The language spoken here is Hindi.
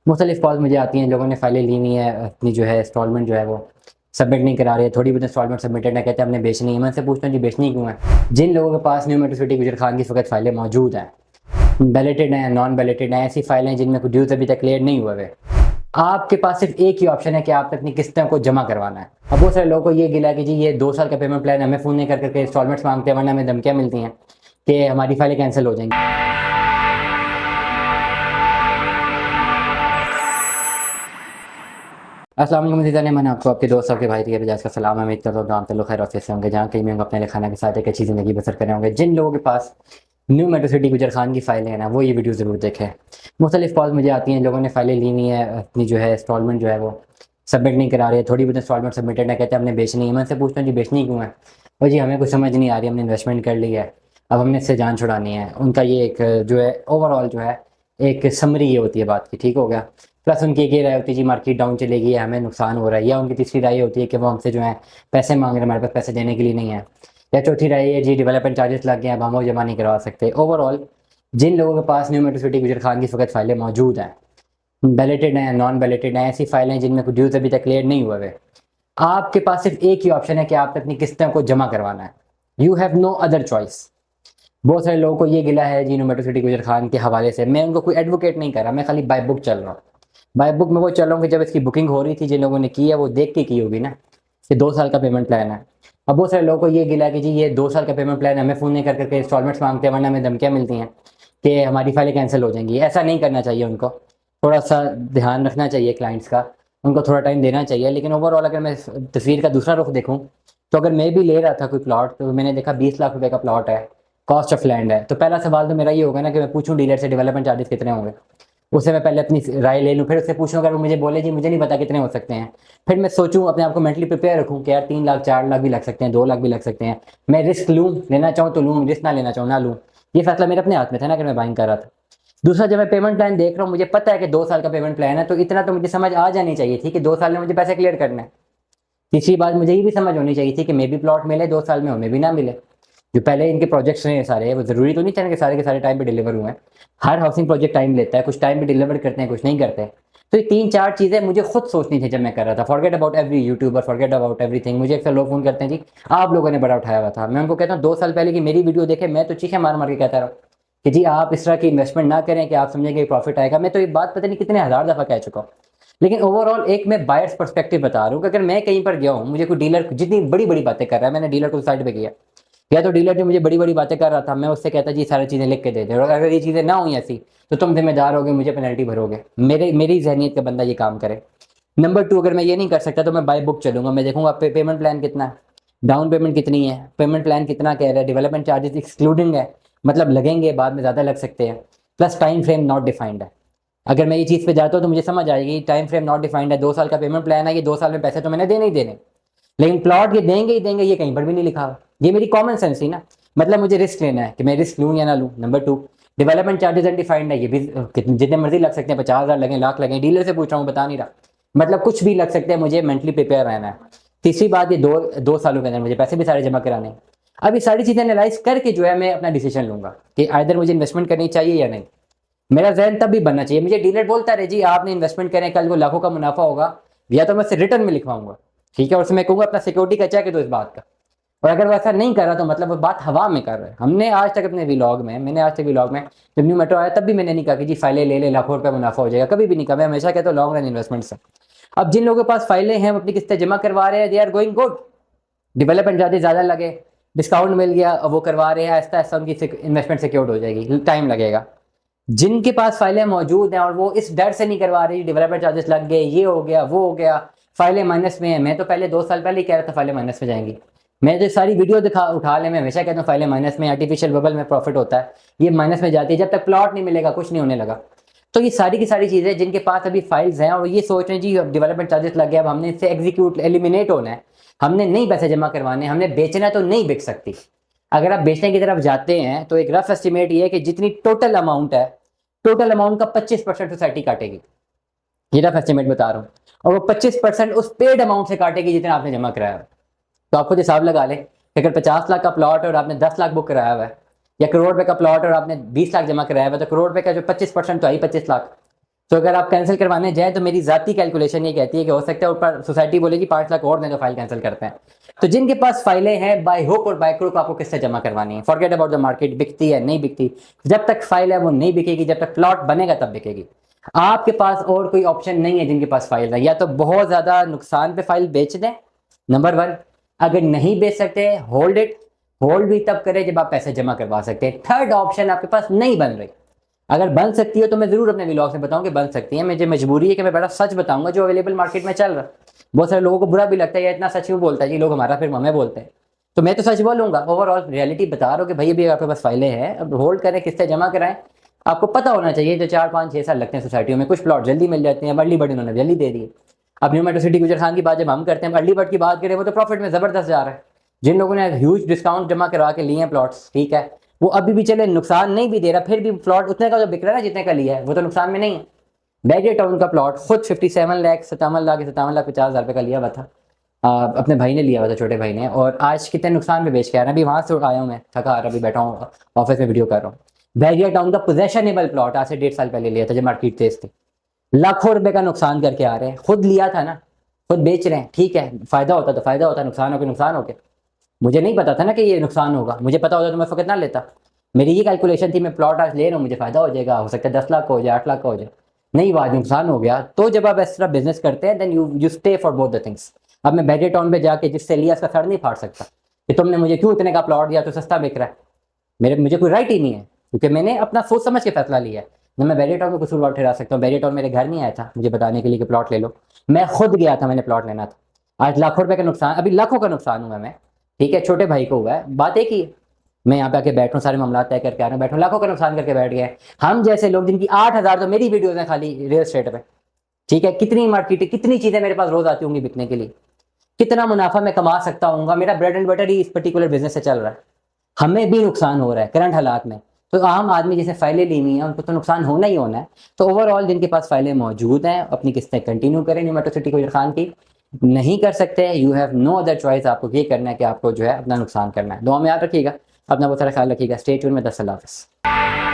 मुख्तलिफ़ कॉल मुझे आती हैं, लोगों ने फ़ाइलें ली हुई है, अपनी जो है इंस्टॉलमेंट जो है वो सबमिट नहीं करा रहे हैं, थोड़ी बहुत इंस्टॉलमेंट सबमिटेड है, कहते हैं हमने बेचनी है। मैं उनसे पूछता हूँ जी बेचनी क्यों है? जिन लोगों के पास न्यू मेट्रो सिटी गुजर खान की इस वक्त फ़ाइलें मौजूद हैं, बैलेटेड हैं, नॉन बैलेटेड हैं, ऐसी फ़ाइलें जिनमें कोई ड्यूज़ अभी तक क्लियर नहीं हुए हुए, आपके पास सिर्फ एक ही ऑप्शन है कि आपने अपनी किस्तों को जमा करवाना है। अब बहुत सारे लोगों को ये गिला कि जी ये 2 साल का पेमेंट प्लान, हमें फ़ोन नहीं कर करके इंस्टॉलमेंट्स मांगते हैं, वरना हमें धमकियाँ मिलती हैं कि हमारी फ़ाइलें कैंसिल हो जाएंगी। अस्सलाम वालेकुम मज़ीदार, मैंने आपको आपके दोस्त आपके भाई रियाज बजाज का सलाम। उम्मीद करता हूँ आप लोग खैर ऑफिस से होंगे, जहाँ कहीं भी होंगे अपने लिए खाना के साथ एक अच्छी ज़िंदगी बसर कर रहे होंगे। जिन लोगों के पास न्यू मेट्रो सिटी गुजर खान की फ़ाइलें हैं ना, वो ये वीडियो ज़रूर देखें। मुख्तलिफ़ कॉल मुझे आती हैं, लोगों ने फ़ाइलें ली हुई है, अपनी जो है इंस्टॉलमेंट जो है वो सबमिट नहीं करा रहे हैं, थोड़ी बहुत इंस्टॉलमेंट सबमिटेड है, कहते हैं हमने बेचनी है। मैं उनसे पूछता हूँ जी बेचनी क्यों है? और जी हमें कुछ समझ नहीं आ रही, हमने इन्वेस्टमेंट कर ली है, अब हमने इससे जान छुड़ानी है। उनका ये एक जो है ओवरऑल जो है एक समरी ये होती है बात की, ठीक हो गया। प्लस उनकी एक ये राय होती है जी मार्केट डाउन चलेगी, हमें नुकसान हो रहा है। या उनकी तीसरी राय होती है कि वो हमसे जो है पैसे मांग रहे हैं, हमारे पास पैसे देने के लिए नहीं है। या चौथी राय है जी डेवलपमेंट चार्जेस लग गए, अब हम वो जमा नहीं करवा सकते। ओवरऑल जिन लोगों के पास न्यू मेट्रो सिटी गुजर खान की इस वक्त फाइलें मौजूद हैं, बैलेटेड हैं, नॉन बैलेटेड हैं, ऐसी फाइलें जिनमें कोई ड्यूज अभी तक क्लियर नहीं हुए हुए, आपके पास सिर्फ एक ही ऑप्शन है कि आपने अपनी किस्तों को जमा करवाना है। You have no other choice. बहुत सारे लोगों को ये गिला है जी न्यू मेट्रो सिटी गुजर खान के हवाले से। मैं उनको कोई एडवोकेट नहीं कर रहा, मैं खाली बाय बुक चल रहा हूँ। बाय बुक में वो चल रहा हूँ कि जब इसकी बुकिंग हो रही थी, जिन लोगों ने की है वो देख के की होगी ना, ये 2 साल का पेमेंट प्लान है। अब बहुत सारे लोगों को ये गिला कि जी ये 2 साल का पेमेंट प्लान, हमें फ़ोन नहीं कर करके इंस्टॉलमेंट्स मांगते हैं, वरना हमें धमकियाँ मिलती हैं कि हमारी फाइलें कैंसिल हो जाएंगी। ऐसा नहीं करना चाहिए उनको, थोड़ा सा ध्यान रखना चाहिए क्लाइंट्स का, उनको थोड़ा टाइम देना चाहिए। लेकिन ओवरऑल अगर मैं तस्वीर का दूसरा रुख देखूँ, तो अगर मैं भी ले रहा था कोई प्लॉट, तो मैंने देखा 20 लाख रुपए का प्लॉट है, कॉस्ट ऑफ लैंड है, तो पहला सवाल तो मेरा ये होगा ना कि मैं पूछूं डीलर से डेवलपमेंट चार्जेस कितने होंगे। उससे मैं पहले अपनी राय ले लूँ, फिर उससे पूछूं, अगर वो मुझे बोले जी मुझे नहीं पता कितने हो सकते हैं, फिर मैं सोचूं, अपने आप को मेंटली प्रिपेयर रखूं कि यार 3 लाख 4 लाख भी लग सकते हैं, 2 लाख भी लग सकते हैं। मैं रिस्क लूँ, लेना चाहूँ तो लूँ, रिस्क ना लेना चाहूँ ना लूँ। ये फैसला मेरे अपने हाथ में था ना, अगर मैं बाइंग कर रहा था। दूसरा, जब मैं पेमेंट प्लान देख रहा हूँ, मुझे पता है कि 2 साल का पेमेंट प्लान है, तो इतना तो मुझे समझ आ जानी चाहिए थी कि 2 साल में मुझे पैसे क्लियर करना है। तीसरी बात मुझे ये भी समझ होनी चाहिए थी कि मे भी प्लॉट मिले 2 साल में, हमें भी ना मिले। जो पहले इनके प्रोजेक्ट्स हैं सारे, वो ज़रूरी तो नहीं था कि सारे के सारे टाइम पे डिलीवर हुए हैं। हर हाउसिंग प्रोजेक्ट टाइम लेता है, कुछ टाइम पे डिलीवर करते हैं, कुछ नहीं करते। तो ये 3 4 चीज़ें मुझे खुद सोचनी थी जब मैं कर रहा था। Forget about every YouTuber, forget about everything. मुझे अक्सर लोग फोन करते हैं जी आप लोगों ने बड़ा उठाया हुआ था। मैं उनको कहता हूँ 2 साल पहले की मेरी वीडियो देखे, मैं तो चीखें मार मार के कहता रहा कि जी आप इस तरह की इन्वेस्टमेंट ना करें कि आप समझेंगे प्रॉफिट आएगा। मैं तो ये बात पता नहीं कितने हज़ार दफ़ा कह चुका हूँ। लेकिन ओवरऑल एक मैं बायर्स पर्सपेक्टिव बता रहा हूँ कि अगर मैं कहीं पर गया हूँ, मुझे कोई डीलर जितनी बड़ी बड़ी बातें कर रहा है, मैंने डीलर को साइड पे किया, या तो डीलर जो मुझे बड़ी बड़ी बातें कर रहा था, मैं उससे कहता जी सारी चीज़ें लिख के दे दे, और अगर ये चीज़ें ना हुई ऐसी तो तुम जिम्मेदार होगे, मुझे पेनल्टी भरोगे। मेरी जहनीत का बंदा ये काम करे। नंबर 2, अगर मैं ये नहीं कर सकता तो मैं बाय बुक चलूंगा। मैं देखूंगा पेमेंट प्लान कितना है, डाउन पेमेंट कितनी है, पेमेंट प्लान कितना कह रहा है, डेवलपमेंट चार्जेस एक्सक्लूडिंग है, मतलब लगेंगे बाद में, ज़्यादा लग सकते हैं, plus time frame not defined है। अगर मैं ये चीज़ पे जाता हूँ तो मुझे समझ आएगी टाइम फ्रेम नॉट डिफाइंड है, 2 साल का पेमेंट प्लान है, ये 2 साल में पैसे तो मैंने देने ही देने, लेकिन प्लॉट ये देंगे ही देंगे, ये कहीं पर भी नहीं लिखा हुआ। ये मेरी कॉमन सेंस थी ना, मतलब मुझे रिस्क लेना है कि मैं रिस्क लूँ या ना लूँ। नंबर 2, डेवलपमेंट चार्जेस अनडिफाइंड है, ये भी जितने मर्जी लग सकते हैं, 50,000 लगे, लाख लगे, डीलर से पूछ रहा हूँ बता नहीं रहा, मतलब कुछ भी लग सकते हैं, मुझे मेंटली प्रिपेयर रहना है। तीसरी बात, ये दो सालों के अंदर मुझे पैसे भी सारे जमा कराने हैं। अब ये सारी चीज़ें एनालाइज करके जो है मैं अपना डिसीजन लूंगा कि आइदर मुझे इन्वेस्टमेंट करनी चाहिए या नहीं। मेरा जहन तब भी बनना चाहिए, मुझे डीलर बोलता रहे जी आपने इन्वेस्टमेंट करें, कल को लाखों का मुनाफा होगा, या तो मैं उससे रिटर्न में लिखवाऊंगा, ठीक है, और उसमें मैं कहूँगा अपना सिक्योरिटी का चेक है तो इस बात का। और अगर वो ऐसा नहीं कर रहा तो मतलब वो बात हवा में कर रहा है। हमने आज तक अपने व्लॉग में, मैंने आज तक व्लॉग में, जब न्यू मेट्रो आया तब भी मैंने नहीं कहा कि जी फाइलें ले ले लाखों रुपये मुनाफा हो जाएगा, कभी भी नहीं कहा। मैं हमेशा कहता हूँ लॉन्ग रन इन्वेस्टमेंट से। अब जिन लोगों के पास फाइलें हैं, वो अपनी किस्तें जमा करवा रहे हैं, they are going good. Development charges ज़्यादा लगे, डिस्काउंट मिल गया, अब वो करवा रहे हैं, आहिस्ता आहिस्ता उनकी इन्वेस्टमेंट सिक्योर्ड हो जाएगी, टाइम लगेगा। जिनके पास फाइलें मौजूद हैं और वो इस डर से नहीं करवा रही डेवलपर चार्जेस लग गए, ये हो गया वो हो गया, फाइलें माइनस में है। मैं तो पहले 2 साल पहले ही कह रहा था फाइलें माइनस में जाएंगी। मैं जो सारी वीडियो उठा ले, मैं हमेशा कहता हूँ फाइलें माइनस में, आर्टिफिशियल बबल में प्रॉफिट होता है, ये माइनस में जाती है। जब तक प्लॉट नहीं मिलेगा कुछ नहीं होने लगा। तो ये सारी की सारी चीज़ें जिनके पास अभी फाइल्स हैं और ये सोच रहे हैं जी डेवलपमेंट चार्जेस लग गया, अब हमने इससे एग्जीक्यूट एलिमिनेट होना है, हमने नहीं पैसे जमा करवाने, हमने बेचना है तो नहीं बिक सकती। अगर आप बेचने की तरफ जाते हैं तो एक रफ एस्टिमेट ये है कि जितनी टोटल अमाउंट है, टोटल अमाउंट का 25% सोसाइटी काटेगी, ये रफ एस्टिमेट बता रहा हूँ। और वो 25% उस पेड अमाउंट से काटेगी जितना आपने जमा कराया है। तो आप खुद हिसाब लगा लें कि अगर 50 लाख का प्लॉट है और आपने 10 लाख बुक कराया हुआ है, या करोड़ रुपए का प्लॉट और आपने 20 लाख जमा कराया हुआ है, तो करोड़ रुपए का जो 25% तो आई 25 लाख। तो अगर आप कैंसिल करवाने जाए तो मेरी जाती कैलकुलेशन ये कहती है कि हो सकता है ऊपर सोसाइटी बोलेगी 5 लाख और दें तो फाइल कैंसिल करते हैं। तो जिनके पास फाइलें हैं बाय हुक और बाय क्रुक आपको किससे जमा करवानी है। फॉरगेट अबाउट द मार्केट, बिकती है नहीं बिकती, जब तक फाइल है वो नहीं बिकेगी, जब तक प्लॉट बनेगा तब बिकेगी। आपके पास और कोई ऑप्शन नहीं है जिनके पास फाइल है, या तो बहुत ज्यादा नुकसान पे फाइल बेच दें, नंबर 1। अगर नहीं बेच सकते होल्ड इट, होल्ड भी तब करें जब आप पैसे जमा करवा सकते हैं। थर्ड ऑप्शन आपके पास नहीं बन रही, अगर बन सकती है तो मैं जरूर अपने व्लॉग्स में बताऊं कि बन सकती है। मुझे मजबूरी है कि मैं बड़ा सच बताऊंगा जो अवेलेबल मार्केट में चल रहा है। बहुत सारे लोगों को बुरा भी लगता है ये इतना सच क्यों बोलता है जी, लोग हमारा फिर हमें बोलते हैं, तो मैं तो सच बोलूंगा। ओवरऑल रियलिटी बता रहा हूँ कि भाई अभी आपके पास फाइलें हैं, अब होल्ड करें, किससे जमा कराएं। आपको पता होना चाहिए जो 4 5 6 साल लगते हैं सोसाइटियों में, कुछ प्लॉट जल्दी मिल जाते हैं। अर्ली बर्ड इन्होंने जल्दी दे दिए। अब न्यू मेट्रो सिटी गुजर खान की बात जब हम करते हैं, अर्ली बर्ड की बात करें, वो तो प्रॉफिट में जबरदस्त जा रहा है। जिन लोगों ने ह्यूज डिस्काउंट जमा करवा के लिए हैं प्लॉट्स, ठीक है, वो अभी भी चले नुकसान नहीं भी दे रहा, फिर भी प्लॉट उतने का जो बिक रहा है ना जितने का लिया है, वो तो नुकसान में नहीं है। बैरियर टाउन का प्लॉट खुद 57 लाख 57 लाख 50 हज़ार रुपये का लिया हुआ था। अपने भाई ने लिया हुआ था, छोटे भाई ने, और आज कितने नुकसान में बेच के आया ना। अभी वहां से आया हूँ मैं, थका हार, अभी बैठा हूँ ऑफिस में वीडियो कर रहा हूँ। बैरियर टाउन का पोजेशनेबल प्लॉट आज से 1.5 साल पहले लिया था जब मार्केट तेज थी, लाखों रुपए का नुकसान करके आ रहे हैं। खुद लिया था ना, खुद बेच रहे हैं, ठीक है, फायदा होता तो फायदा होता, नुकसान हो के नुकसान हो के। मुझे नहीं पता था ना कि ये नुकसान होगा, मुझे पता होता तो मैं फकत ना लेता। मेरी ये कैलकुलेशन थी मैं प्लॉट आज ले रहा हूँ, मुझे फायदा हो जाएगा, हो सकता है 10 लाख का हो जाए, 8 लाख का हो जाए, नहीं हुआ, नुकसान हो गया। तो जब आप इस तरह बिजनेस करते हैं then you stay for both the things. अब मैं बैरियर टाउन पे जाके जिससे लिया उसका सर नहीं फाड़ सकता कि तुमने मुझे क्यों इतने का प्लॉट दिया तो सस्ता बिक रहा है। मुझे कोई राइट ही नहीं है, क्योंकि मैंने अपना सोच समझ के फैसला लिया है। न मैं बैरियर टाउन में कसूरवार ठहरा सकता हूँ। बैरियर टाउन मेरे घर नहीं आया था मुझे बताने के लिए कि प्लॉट ले लो, मैं खुद गया था, मैंने प्लॉट लेना था। आज लाखों रुपए का नुकसान, अभी लाखों का नुकसान हुआ मैं, ठीक है, छोटे भाई को हुआ है, बात एक ही है। मैं यहाँ पे आके बैठूं, सारे मामला तय करके आ रहा हूँ, बैठूं, लाखों का नुकसान करके बैठ गए हम जैसे लोग, जिनकी 8 हज़ार तो मेरी वीडियोज हैं खाली रियल एस्टेट पे, ठीक है। कितनी मार्केट, कितनी चीजें मेरे पास रोज आती होंगी बिकने के लिए, कितना मुनाफा मैं कमा सकता हूँ, मेरा ब्रेड एंड बटर ही इस पर्टिकुलर बिजनेस से चल रहा है। हमें भी नुकसान हो रहा है करंट हालात में, तो आम आदमी जैसे फाइलें ली हुई हैं उनको तो नुकसान होना ही होना है। तो ओवरऑल जिनके पास फाइलें मौजूद हैं अपनी किस्तें कंटिन्यू करें न्यू मेट्रो सिटी गुजर खान की। नहीं कर सकते, you have no other choice, आपको ये करना है कि आपको जो है अपना नुकसान करना है। दुआ में याद रखिएगा, अपना बहुत सारा ख्याल रखिएगा। स्टे ट्यून में 10 अल्लाह हाफ़िज़।